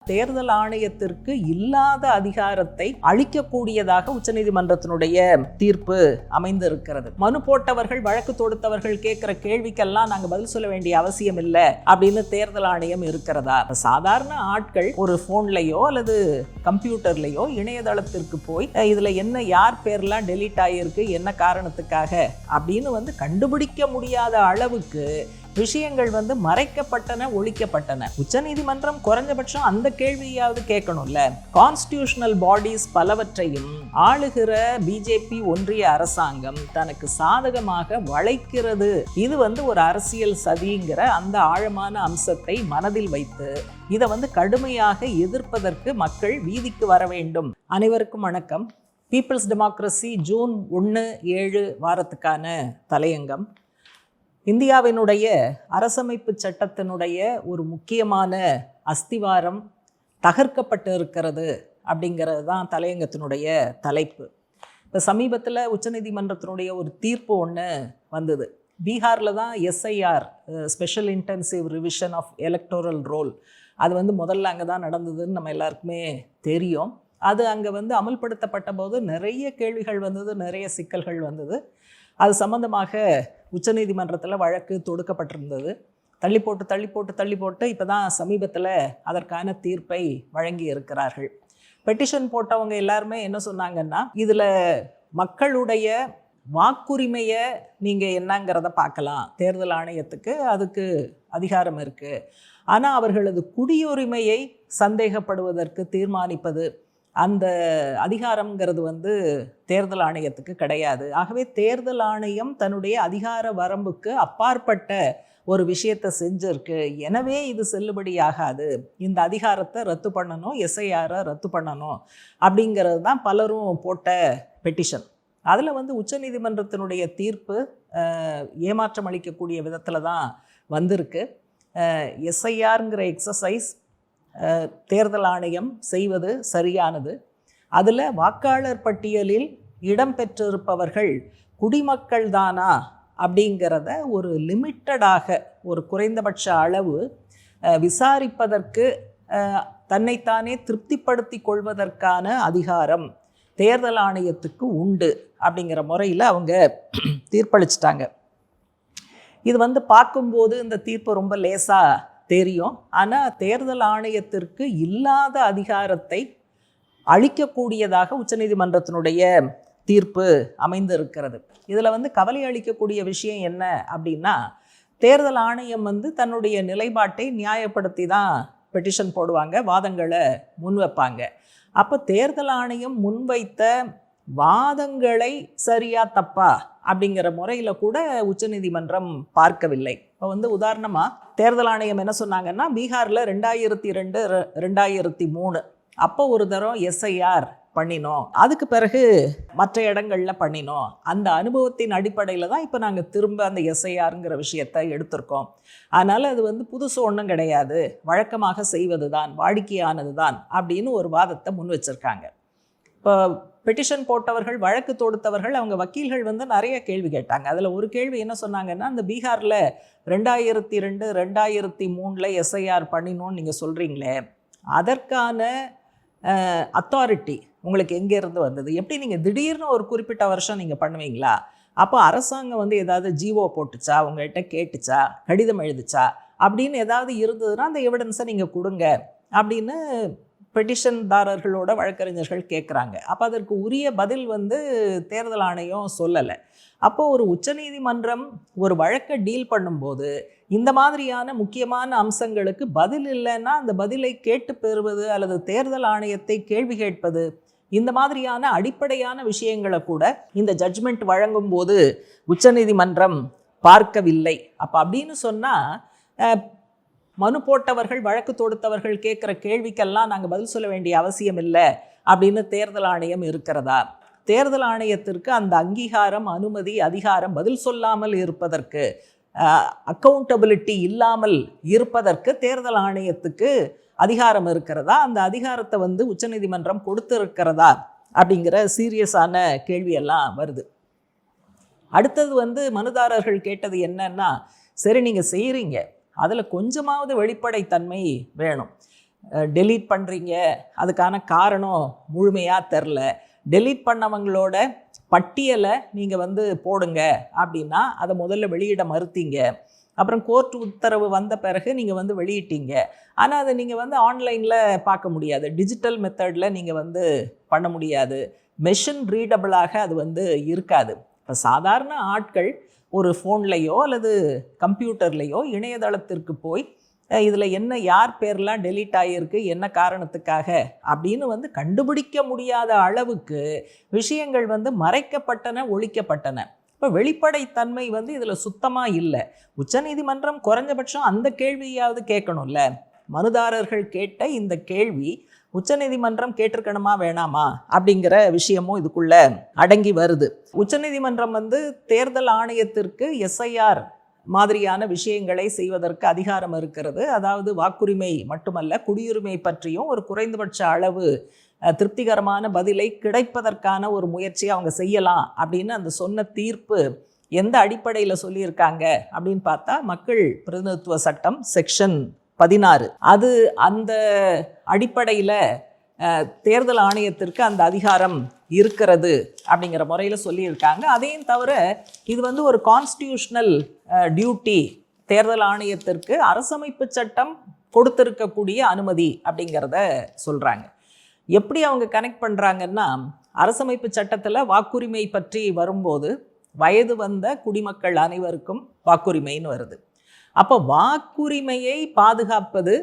தேர்தல் ஆணையத்திற்கு இல்லாத அதிகாரத்தை அளிக்கக்கூடியதாக உச்சநீதிமன்றத்தினுடைய தீர்ப்பு அமைந்திருக்கிறது. மனு போட்டவர்கள், வழக்கு தொடுத்தவர்கள் கேட்கிற கேள்விக்கெல்லாம் நாங்க பதில் சொல்ல வேண்டிய அவசியம் இல்லை அப்படின்னு தேர்தல் ஆணையம் இருக்கிறதா? சாதாரண ஆட்கள் ஒரு போன்லயோ அல்லது கம்ப்யூட்டர்லயோ இணையதளத்திற்கு போய் இதுல என்ன யார் பேர்லாம் டெலீட் ஆகியிருக்கு, என்ன காரணத்துக்காக அப்படின்னு கண்டுபிடிக்க முடியாத அளவுக்கு விஷயங்கள் மறைக்கப்பட்டன, ஒழிக்கப்பட்டன. உச்சநீதிமன்றம் குறைஞ்சபட்சம் அந்த கேள்வியாவது கேட்கணும்ல. கான்ஸ்டிடியூஷனல் பாடிஸ் பலவற்றையும் ஆளுகிற பிஜேபி ஒன்றிய அரசாங்கம் தனக்கு சாதகமாக வளைக்கிறது. இது ஒரு அரசியல் சதிங்கிற அந்த ஆழமான அம்சத்தை மனதில் வைத்து இதை கடுமையாக எதிர்ப்பதற்கு மக்கள் வீதிக்கு வர வேண்டும். அனைவருக்கும் வணக்கம். பீப்புள்ஸ் டெமோக்ரஸி ஜூன் 1-7 வாரத்துக்கான தலையங்கம். இந்தியாவினுடைய அரசமைப்பு சட்டத்தினுடைய ஒரு முக்கியமான அஸ்திவாரம் தகர்க்கப்பட்டு இருக்கிறது அப்படிங்கிறது தான் தலையங்கத்தினுடைய தலைப்பு. இப்போ சமீபத்தில் உச்சநீதிமன்றத்தினுடைய ஒரு தீர்ப்பு ஒன்று வந்தது. பீகாரில் தான் SIR, special intensive revision of electoral roll, அது முதல்ல அங்கே தான் நடந்ததுன்னு நம்ம எல்லாருக்குமே தெரியும். அது அங்கே அமல்படுத்தப்பட்ட போது நிறைய கேள்விகள் வந்தது, நிறைய சிக்கல்கள் வந்தது. அது சம்பந்தமாக உச்சநீதிமன்றத்தில் வழக்கு தொடுக்கப்பட்டிருந்தது. தள்ளி போட்டு இப்போ தான் சமீபத்தில் அதற்கான தீர்ப்பை வழங்கி இருக்கிறார்கள். பெட்டிஷன் போட்டவங்க எல்லாருமே என்ன சொன்னாங்கன்னா, இதில் மக்களுடைய வாக்குரிமையை நீங்கள் என்னங்கிறத பார்க்கலாம், தேர்தல் ஆணையத்துக்கு அதுக்கு அதிகாரம் இருக்குது. ஆனால் அவர்களது குடியுரிமையை சந்தேகப்படுவதற்கு தீர்மானிப்பது, அந்த அதிகாரம்ங்கிறது தேர்தல் ஆணையத்துக்கு கிடையாது. ஆகவே தேர்தல் ஆணையம் தன்னுடைய அதிகார வரம்புக்கு அப்பாற்பட்ட ஒரு விஷயத்தை செஞ்சிருக்கு. எனவே இது செல்லுபடியாகாது, இந்த அதிகாரத்தை ரத்து பண்ணணும், எஸ்ஐஆரை ரத்து பண்ணணும் அப்படிங்கிறது தான் பலரும் போட்ட பெட்டிஷன். அதில் உச்சநீதிமன்றத்தினுடைய தீர்ப்பு ஏமாற்றம் அளிக்கக்கூடிய விதத்தில் தான் வந்திருக்கு. எஸ்ஐஆருங்கிற எக்ஸசைஸ் தேர்தல் ஆணையம் செய்வது சரியானது. அதில் வாக்காளர் பட்டியலில் இடம்பெற்றிருப்பவர்கள் குடிமக்கள் தானா அப்படிங்கிறத ஒரு லிமிட்டடாக, ஒரு குறைந்தபட்ச அளவு விசாரிப்பதற்கு, தன்னைத்தானே திருப்திப்படுத்தி கொள்வதற்கான அதிகாரம் தேர்தல் ஆணையத்துக்கு உண்டு அப்படிங்கிற முறையில் அவங்க தீர்ப்பளிச்சிட்டாங்க. இது பார்க்கும்போது இந்த தீர்ப்பு ரொம்ப லேசாக தெரியும். ஆனால் தேர்தல் ஆணையத்திற்கு இல்லாத அதிகாரத்தை அளிக்கக்கூடியதாக உச்சநீதிமன்றத்தினுடைய தீர்ப்பு அமைந்திருக்கிறது. இதில் கவலை அளிக்கக்கூடிய விஷயம் என்ன அப்படின்னா, தேர்தல் ஆணையம் தன்னுடைய நிலைப்பாட்டை நியாயப்படுத்தி தான் பெட்டிஷன் போடுவாங்க, வாதங்களை முன்வைப்பாங்க. அப்போ தேர்தல் ஆணையம் முன்வைத்த வாதங்களை சரியா தப்பா அப்படிங்கிற முறையில் கூட உச்சநீதிமன்றம் பார்க்கவில்லை. இப்போ உதாரணமாக தேர்தல் ஆணையம் என்ன சொன்னாங்கன்னா, பீகாரில் 2002, 2003 அப்போ ஒரு தரம் எஸ்ஐஆர் பண்ணினோம், அதுக்கு பிறகு மற்ற இடங்களில் பண்ணினோம். அந்த அனுபவத்தின் அடிப்படையில் தான் இப்போ நாங்கள் திரும்ப அந்த எஸ்ஐஆருங்கிற விஷயத்தை எடுத்திருக்கோம். அதனால் அது புதுசு ஒன்றும் கிடையாது, வழக்கமாக செய்வது தான், வாடிக்கையானது தான் அப்படின்னு ஒரு வாதத்தை முன் வச்சிருக்காங்க. இப்போ பெட்டிஷன் போட்டவர்கள், வழக்கு தொடுத்தவர்கள், அவங்க வக்கீல்கள் நிறைய கேள்வி கேட்டாங்க. அதில் ஒரு கேள்வி என்ன சொன்னாங்கன்னா, அந்த பீகாரில் 2002, 2003 எஸ்ஐஆர் பண்ணினோன்னு நீங்கள் சொல்கிறீங்களே, அதற்கான அத்தாரிட்டி உங்களுக்கு எங்கேருந்து வந்தது? எப்படி நீங்கள் திடீர்னு ஒரு குறிப்பிட்ட வருஷம் நீங்கள் பண்ணுவீங்களா? அப்போ அரசாங்கம் ஏதாவது ஜிஓ போட்டுச்சா, உங்கள்கிட்ட கேட்டுச்சா, கடிதம் எழுதுச்சா அப்படின்னு ஏதாவது இருந்ததுன்னா அந்த எவிடன்ஸை நீங்கள் கொடுங்க அப்படின்னு பெட்டிஷன்தாரர்களோட வழக்கறிஞர்கள் கேட்குறாங்க. அப்போ அதற்கு உரிய பதில் தேர்தல் ஆணையம் சொல்லலை. அப்போது ஒரு உச்சநீதிமன்றம் ஒரு வழக்கை டீல் பண்ணும்போது இந்த மாதிரியான முக்கியமான அம்சங்களுக்கு பதில் இல்லைன்னா அந்த பதிலை கேட்டு பெறுவது அல்லது தேர்தல் ஆணையத்தை கேள்வி கேட்பது, இந்த மாதிரியான அடிப்படையான விஷயங்களை கூட இந்த ஜட்ஜ்மெண்ட் வழங்கும் போது உச்சநீதிமன்றம் பார்க்கவில்லை. அப்போ அப்படின்னு சொன்னால் மனு போட்டவர்கள், வழக்கு தொடுத்தவர்கள் கேட்குற கேள்விக்கெல்லாம் நாங்கள் பதில் சொல்ல வேண்டிய அவசியம் இல்லை அப்படின்னு தேர்தல் ஆணையம் இருக்கிறதா? தேர்தல் ஆணையத்திற்கு அந்த அங்கீகாரம், அனுமதி, அதிகாரம் பதில் சொல்லாமல் இருப்பதற்கு, அக்கௌண்டபிலிட்டி இல்லாமல் இருப்பதற்கு தேர்தல் ஆணையத்துக்கு அதிகாரம் இருக்கிறதா? அந்த அதிகாரத்தை உச்சநீதிமன்றம் கொடுத்திருக்கிறதா அப்படிங்கிற சீரியஸான கேள்வியெல்லாம் வருது. அடுத்தது மனுதாரர்கள் கேட்டது என்னன்னா, சரி நீங்கள் செய்கிறீங்க, அதில் கொஞ்சமாவது வெளிப்படைத்தன்மை வேணும். டெலீட் பண்ணுறீங்க, அதுக்கான காரணம் முழுமையாக தெரில, டெலீட் பண்ணவங்களோட பட்டியலை நீங்கள் வந்து போடுங்க அப்படின்னா அதை முதல்ல வெளியிட மறுத்தீங்க, அப்புறம் கோர்ட் உத்தரவு வந்த பிறகு நீங்கள் வந்து வெளியிட்டீங்க. ஆனால் அதை நீங்கள் வந்து ஆன்லைனில் பார்க்க முடியாது, டிஜிட்டல் மெத்தடில் நீங்கள் வந்து பண்ண முடியாது, மெஷின் ரீடபிளாக அது வந்து இருக்காது. இப்போ சாதாரண ஆட்கள் ஒரு ஃபோன்லேயோ அல்லது கம்ப்யூட்டர்லேயோ இணையதளத்திற்கு போய் இதில் என்ன யார் பேர்லாம் டெலீட் ஆகியிருக்கு, என்ன காரணத்துக்காக அப்படின்னு வந்து கண்டுபிடிக்க முடியாத அளவுக்கு விஷயங்கள் வந்து மறைக்கப்பட்டன, ஒழிக்கப்பட்டன. இப்போ வெளிப்படைத்தன்மை வந்து இதில் சுத்தமாக இல்லை. உச்சநீதிமன்றம் குறைஞ்சபட்சம் அந்த கேள்வியாவது கேட்கணும்ல. மனுதாரர்கள் கேட்ட இந்த கேள்வி உச்சநீதிமன்றம் கேட்டிருக்கணுமா வேணாமா அப்படிங்கிற விஷயமும் இதுக்குள்ள அடங்கி வருது. உச்சநீதிமன்றம் வந்து தேர்தல் ஆணையத்திற்கு எஸ்ஐஆர் மாதிரியான விஷயங்களை செய்வதற்கு அதிகாரம் இருக்கிறது. அதாவது வாக்குரிமை மட்டுமல்ல, குடியுரிமை பற்றியும் ஒரு குறைந்தபட்ச அளவு திருப்திகரமான பதிலை கிடைப்பதற்கான ஒரு முயற்சியை அவங்க செய்யலாம் அப்படின்னு அந்த சொன்ன தீர்ப்பு எந்த அடிப்படையில் சொல்லியிருக்காங்க அப்படின்னு பார்த்தா, மக்கள் பிரதிநிதித்துவ சட்டம் செக்ஷன் 16 அது அந்த அடிப்படையில் தேர்தல் ஆணையத்திற்கு அந்த அதிகாரம் இருக்கிறது அப்படிங்கிற முறையில் சொல்லியிருக்காங்க. அதையும் தவிர இது வந்து ஒரு கான்ஸ்டியூஷனல் டியூட்டி, தேர்தல் ஆணையத்திற்கு அரசமைப்பு சட்டம் கொடுத்திருக்கக்கூடிய அனுமதி அப்படிங்கிறத சொல்கிறாங்க. எப்படி அவங்க கனெக்ட் பண்ணுறாங்கன்னா, அரசமைப்பு சட்டத்தில் வாக்குரிமை பற்றி வரும்போது வயது வந்த குடிமக்கள் அனைவருக்கும் வாக்குரிமைன்னு வருது. அப்போ வாக்குரிமையை பாதுகாப்பது,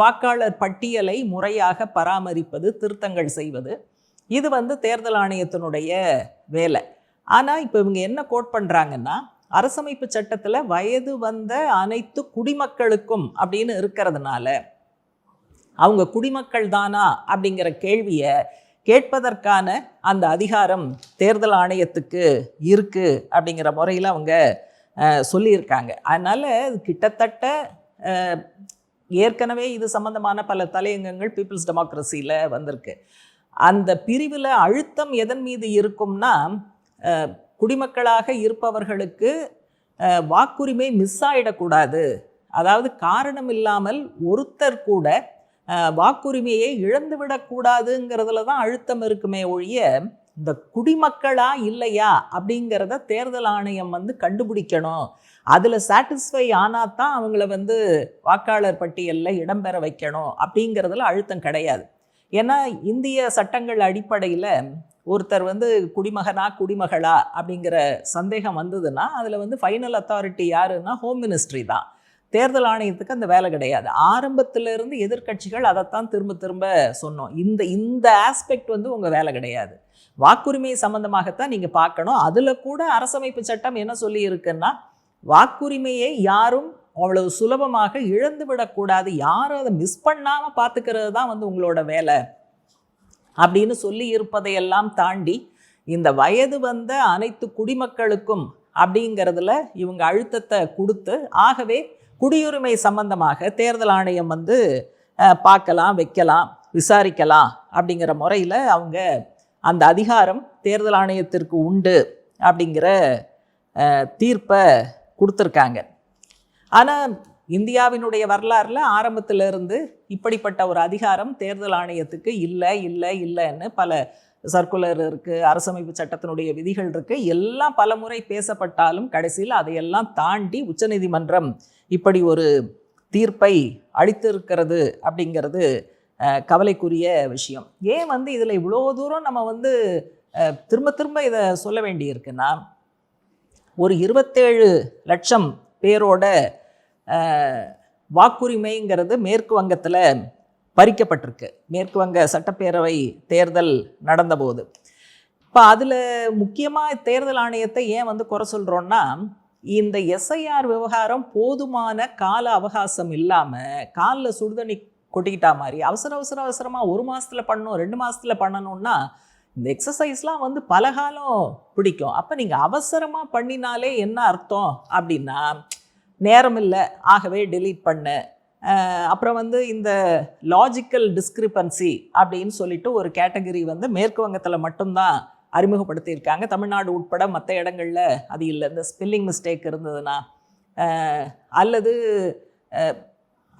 வாக்காளர் பட்டியலை முறையாக பராமரிப்பது, திருத்தங்கள் செய்வது, இது வந்து தேர்தல் ஆணையத்தினுடைய வேலை. ஆனால் இப்போ இவங்க என்ன கோட் பண்ணுறாங்கன்னா, அரசமைப்பு சட்டத்தில் வயது வந்த அனைத்து குடிமக்களுக்கும் அப்படின்னு இருக்கிறதுனால அவங்க குடிமக்கள் தானா அப்படிங்கிற கேள்வியை கேட்பதற்கான அந்த அதிகாரம் தேர்தல் ஆணையத்துக்கு இருக்குது அப்படிங்கிற முறையில் அவங்க சொல்லியிருக்காங்க. அதனால் கிட்டத்தட்ட ஏற்கனவே இது சம்பந்தமான பல தலையங்கங்கள் பீப்புள்ஸ் டெமோக்ரஸியில் வந்திருக்கு. அந்த பிரிவில் அழுத்தம் எதன் மீது இருக்கும்னா, குடிமக்களாக இருப்பவர்களுக்கு வாக்குரிமை மிஸ் ஆகிடக்கூடாது, அதாவது காரணம் இல்லாமல் ஒருத்தர் கூட வாக்குரிமையை இழந்துவிடக்கூடாதுங்கிறதுல தான் அழுத்தம் இருக்குமே ஒழிய, இந்த குடிமக்களா இல்லையா அப்படிங்கிறத தேர்தல் ஆணையம் வந்து கண்டுபிடிக்கணும், அதில் சாட்டிஸ்ஃபை ஆனால் தான் அவங்கள வந்து வாக்காளர் பட்டியலில் இடம்பெற வைக்கணும் அப்படிங்கிறதுல அழுத்தம் கிடையாது. ஏன்னா இந்திய சட்டங்கள் அடிப்படையில் ஒருத்தர் வந்து குடிமகனா குடிமகளா அப்படிங்கிற சந்தேகம் வந்ததுன்னா அதில் வந்து ஃபைனல் அத்தாரிட்டி யாருன்னா ஹோம் மினிஸ்ட்ரி தான். தேர்தல் ஆணையத்துக்கு அந்த வேலை கிடையாது. ஆரம்பத்திலிருந்து எதிர்க்கட்சிகள் அதைத்தான் திரும்ப திரும்ப சொன்னோம். இந்த ஆஸ்பெக்ட் வந்து உங்கள் வேலை கிடையாது, வாக்குரிமை சம்பந்தமாகத்தான் நீங்கள் பார்க்கணும். அதில் கூட அரசமைப்பு சட்டம் என்ன சொல்லி இருக்குன்னா, வாக்குரிமையை யாரும் அவ்வளவு சுலபமாக இழந்து விடக்கூடாது, யாரும் அதை மிஸ் பண்ணாமல் பார்த்துக்கிறது தான் வந்து உங்களோட வேலை அப்படின்னு சொல்லி இருப்பதையெல்லாம் தாண்டி இந்த வயது வந்த அனைத்து குடிமக்களுக்கும் அப்படிங்கிறதுல இவங்க அழுத்தத்தை கொடுத்து, ஆகவே குடியுரிமை சம்பந்தமாக தேர்தல் ஆணையம் வந்து பார்க்கலாம், வைக்கலாம், விசாரிக்கலாம் அப்படிங்கிற முறையில் அவங்க அந்த அதிகாரம் தேர்தல் ஆணையத்திற்கு உண்டு அப்படிங்கிற தீர்ப்பை கொடுத்துருக்காங்க. ஆனால் இந்தியாவினுடைய வரலாறில் ஆரம்பத்திலிருந்து இப்படிப்பட்ட ஒரு அதிகாரம் தேர்தல் ஆணையத்துக்கு இல்லைன்னு பல சர்க்குலர் இருக்குது, அரசமைப்பு சட்டத்தினுடைய விதிகள் இருக்குது, எல்லாம் பல முறை பேசப்பட்டாலும் கடைசியில் அதையெல்லாம் தாண்டி உச்சநீதிமன்றம் இப்படி ஒரு தீர்ப்பை அளித்திருக்கிறது அப்படிங்கிறது கவலைக்குரிய விஷயம். ஏன் வந்து இதில் இவ்வளோ தூரம் நம்ம வந்து திரும்ப திரும்ப இதை சொல்ல வேண்டியிருக்குன்னா, ஒரு 27 லட்சம் பேரோட வாக்குரிமைங்கிறது மேற்கு வங்கத்தில் பறிக்கப்பட்டிருக்கு, மேற்கு வங்க சட்டப்பேரவை தேர்தல் நடந்தபோது. இப்போ அதில் முக்கியமாக தேர்தல் ஆணையத்தை ஏன் வந்து குறை சொல்கிறோன்னா, இந்த எஸ்ஐஆர் விவகாரம் போதுமான கால அவகாசம் இல்லாமல் காலில் சுடுதண்ணி கொட்டிக்கிட்டா மாதிரி அவசரமாக 1 மாதத்தில் பண்ணணும், 2 மாதத்தில் பண்ணணும்னா இந்த எக்ஸசைஸ்லாம் வந்து பல காலம் பிடிக்கும். அப்போ நீங்கள் அவசரமாக பண்ணினாலே என்ன அர்த்தம் அப்படின்னா, நேரம் இல்லை ஆகவே டெலீட் பண்ணு, அப்புறம் வந்து இந்த லாஜிக்கல் டிஸ்கிரிப்பன்சி அப்படின்னு சொல்லிட்டு ஒரு கேட்டகரி வந்து மேற்கு வங்கத்தில் மட்டும்தான் அறிமுகப்படுத்தியிருக்காங்க. தமிழ்நாடு உட்பட மற்ற இடங்களில் அது இல்லை. இந்த ஸ்பெல்லிங் மிஸ்டேக் இருந்ததுன்னா அல்லது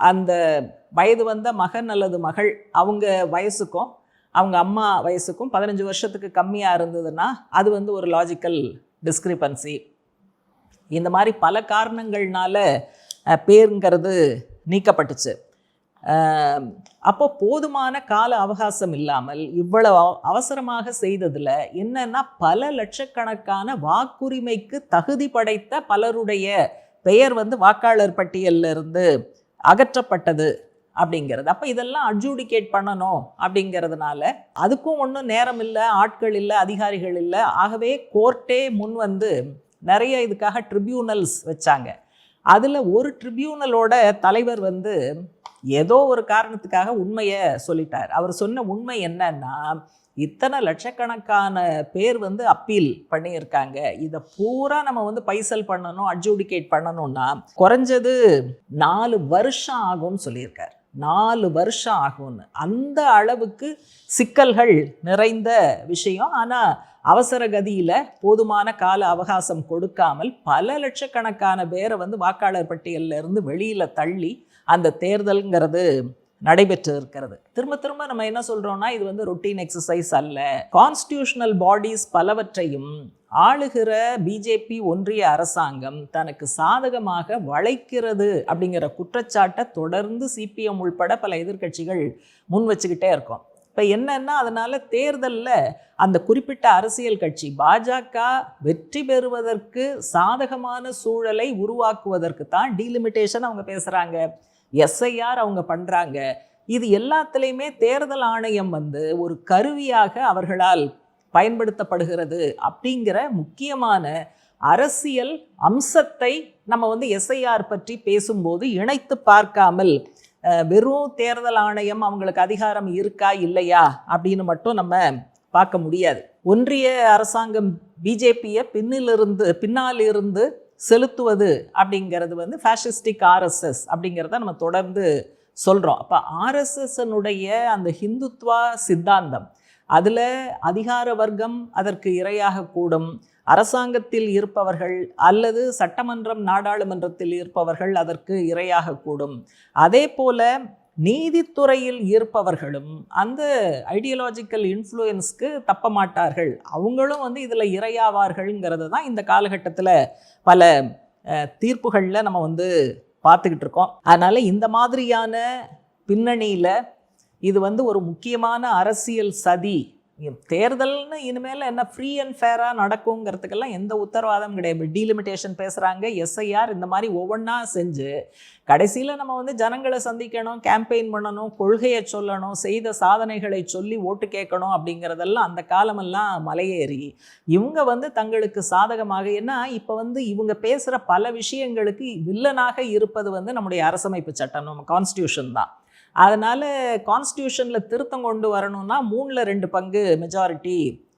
அந்த வயது வந்த மகன் அல்லது மகள் அவங்க வயசுக்கும் அவங்க அம்மா வயசுக்கும் 15 வருஷத்துக்கு கம்மியாக இருந்ததுன்னா அது வந்து ஒரு லாஜிக்கல் டிஸ்கிரிபன்சி. இந்த மாதிரி பல காரணங்கள்னால பேருங்கிறது நீக்கப்பட்டுச்சு. அப்போ போதுமான கால அவகாசம் இல்லாமல் இவ்வளவு அவசரமாக செய்ததில் என்னன்னா பல லட்சக்கணக்கான வாக்குரிமைக்கு தகுதி படைத்த பலருடைய பெயர் வந்து வாக்காளர் பட்டியலில் இருந்து அகற்றப்பட்டது அப்படிங்கிறது. அப்போ இதெல்லாம் அட்ஜூடிகேட் பண்ணணும் அப்படிங்கிறதுனால அதுக்கும் ஒன்றும் நேரம் இல்லை, ஆட்கள் இல்லை, அதிகாரிகள் இல்லை. ஆகவே கோர்ட்டே முன் வந்து நிறைய இதுக்காக ட்ரிபியூனல்ஸ் வச்சாங்க. அதில் ஒரு ட்ரிபியூனலோட தலைவர் வந்து ஏதோ ஒரு காரணத்துக்காக உண்மையை சொல்லிட்டார். அவர் சொன்ன உண்மை என்னன்னா, இத்தனை லட்சக்கணக்கான பேர் வந்து அப்பீல் பண்ணியிருக்காங்க, இதை பூரா நம்ம வந்து பைசல் பண்ணணும், அட்ஜூடிகேட் பண்ணணும்னா குறைஞ்சது 4 வருஷம் ஆகும்னு சொல்லியிருக்கார். 4 வருஷம் ஆகும்னு. அந்த அளவுக்கு சிக்கல்கள் நிறைந்த விஷயம். ஆனால் அவசர கதியில் போதுமான கால அவகாசம் கொடுக்காமல் பல லட்சக்கணக்கான பேரை வந்து வாக்காளர் பட்டியலில் இருந்து வெளியில் தள்ளி அந்த தேர்தல்ங்கிறது நடைபெற்று இருக்கிறது. திரும்ப திரும்ப நம்ம என்ன சொல்கிறோம்னா, இது வந்து ரொட்டீன் எக்ஸசைஸ் அல்ல. கான்ஸ்டியூஷனல் பாடிஸ் பலவற்றையும் ஆளுகிற பிஜேபி ஒன்றிய அரசாங்கம் தனக்கு சாதகமாக வளைக்கிறது அப்படிங்கிற குற்றச்சாட்டை தொடர்ந்து சிபிஎம் உள்பட பல எதிர்க்கட்சிகள் முன் வச்சுக்கிட்டே இருக்கோம். இப்போ என்னன்னா, அதனால தேர்தலில் அந்த குறிப்பிட்ட அரசியல் கட்சி பாஜக வெற்றி பெறுவதற்கு சாதகமான சூழலை உருவாக்குவதற்கு தான் டீலிமிட்டேஷன் அவங்க பேசுகிறாங்க, எஸ்ஐஆர் அவங்க பண்ணுறாங்க. இது எல்லாத்துலேயுமே தேர்தல் ஆணையம் வந்து ஒரு கருவியாக அவர்களால் பயன்படுத்தப்படுகிறது அப்படிங்கிற முக்கியமான அரசியல் அம்சத்தை நம்ம வந்து எஸ்ஐஆர் பற்றி பேசும்போது இணைத்து பார்க்காமல் வெறும் தேர்தல் ஆணையம் அவங்களுக்கு அதிகாரம் இருக்கா இல்லையா அப்படின்னு மட்டும் நம்ம பார்க்க முடியாது. ஒன்றிய அரசாங்கம் பிஜேபியை பின்னால் இருந்து செலுத்துவது அப்படிங்கிறது வந்து ஃபேஷிஸ்டிக் ஆர்எஸ்எஸ் அப்படிங்கிறத நம்ம தொடர்ந்து சொல்கிறோம். அப்போ ஆர்எஸ்எஸ்னுடைய அந்த ஹிந்துத்வா சித்தாந்தம், அதில் அதிகார வர்க்கம் அதற்கு இரையாக கூடும், அரசாங்கத்தில் இருப்பவர்கள் அல்லது சட்டமன்றம் நாடாளுமன்றத்தில் இருப்பவர்கள் அதற்கு இரையாக கூடும். அதே போல நீதித்துறையில் இருப்பவர்களும் அந்த ஐடியாலஜிக்கல் இன்ஃப்ளூயன்ஸ்க்கு தப்ப மாட்டார்கள், அவங்களும் வந்து இதில் இரையாவார்கள்ங்கிறது தான் இந்த காலகட்டத்தில் பல தீர்ப்புகளில் நம்ம வந்து பார்த்துக்கிட்டு இருக்கோம். அதனால் இந்த மாதிரியான பின்னணியில் இது வந்து ஒரு முக்கியமான அரசியல் சதி. தேர்தல்னு இனிமேல் என்ன ஃப்ரீ அண்ட் ஃபேராக நடக்குங்கிறதுக்கெல்லாம் எந்த உத்தரவாதம் கிடையாது. டீலிமிட்டேஷன் பேசுகிறாங்க, எஸ்ஐஆர், இந்த மாதிரி ஒவ்வொன்றா செஞ்சு கடைசியில் நம்ம வந்து ஜனங்களை சந்திக்கணும், கேம்பெயின் பண்ணணும், கொள்கையை சொல்லணும், செய்த சாதனைகளை சொல்லி ஓட்டு கேட்கணும் அப்படிங்கிறதெல்லாம் அந்த காலமெல்லாம் மலையேறி இவங்க வந்து தங்களுக்கு சாதகமாக, ஏன்னா இப்போ வந்து இவங்க பேசுகிற பல விஷயங்களுக்கு வில்லனாக இருப்பது வந்து நம்முடைய அரசமைப்பு சட்டம், நம்ம கான்ஸ்டியூஷன் தான். அதனால் கான்ஸ்டியூஷனில் திருத்தம் கொண்டு வரணும்னா 3/2 பங்கு மெஜாரிட்டி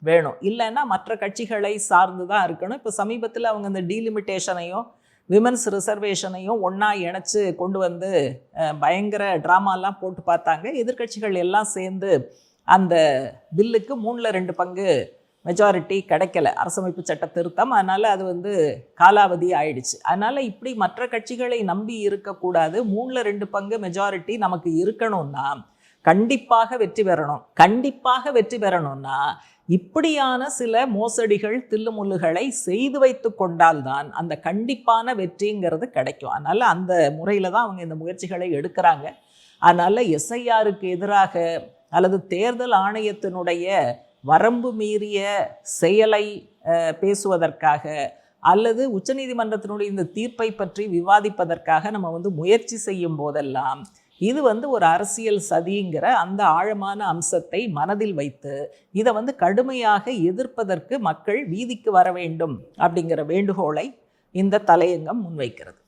வேணும், இல்லைன்னா மற்ற கட்சிகளை சார்ந்து தான் இருக்கணும். இப்போ சமீபத்தில் அவங்க இந்த டீலிமிட்டேஷனையும் விமன்ஸ் ரிசர்வேஷனையும் ஒன்றா இணைச்சி கொண்டு வந்து பயங்கர ட்ராமாலாம் போட்டு பார்த்தாங்க. எதிர்க்கட்சிகள் எல்லாம் சேர்ந்து அந்த பில்லுக்கு 3/2 பங்கு மெஜாரிட்டி கிடைக்கல, அரசமைப்பு சட்ட திருத்தம். அதனால் அது வந்து காலாவதி ஆயிடுச்சு. அதனால் இப்படி மற்ற கட்சிகளை நம்பி இருக்கக்கூடாது. 3/2 பங்கு மெஜாரிட்டி நமக்கு இருக்கணும்னா கண்டிப்பாக வெற்றி பெறணும். கண்டிப்பாக வெற்றி பெறணும்னா இப்படியான சில மோசடிகள், தில்லுமுல்லுகளை செய்து வைத்து கொண்டால்தான் அந்த கண்டிப்பான வெற்றிங்கிறது கிடைக்கும். அதனால் அந்த முறையில் தான் அவங்க இந்த முயற்சிகளை எடுக்கிறாங்க. அதனால் எஸ்ஐஆருக்கு எதிராக அல்லது தேர்தல் ஆணையத்தினுடைய வரம்பு மீறிய செயலை பேசுவதற்காக அல்லது உச்சநீதிமன்றத்தினுடைய இந்த தீர்ப்பை பற்றி விவாதிப்பதற்காக நம்ம வந்து முயற்சி செய்யும் போதெல்லாம் இது வந்து ஒரு அரசியல் சதிங்கிற அந்த ஆழமான அம்சத்தை மனதில் வைத்து இதை வந்து கடுமையாக எதிர்ப்பதற்கு மக்கள் வீதிக்கு வர வேண்டும் அப்படிங்கிற வேண்டுகோளை இந்த தலையங்கம் முன்வைக்கிறது.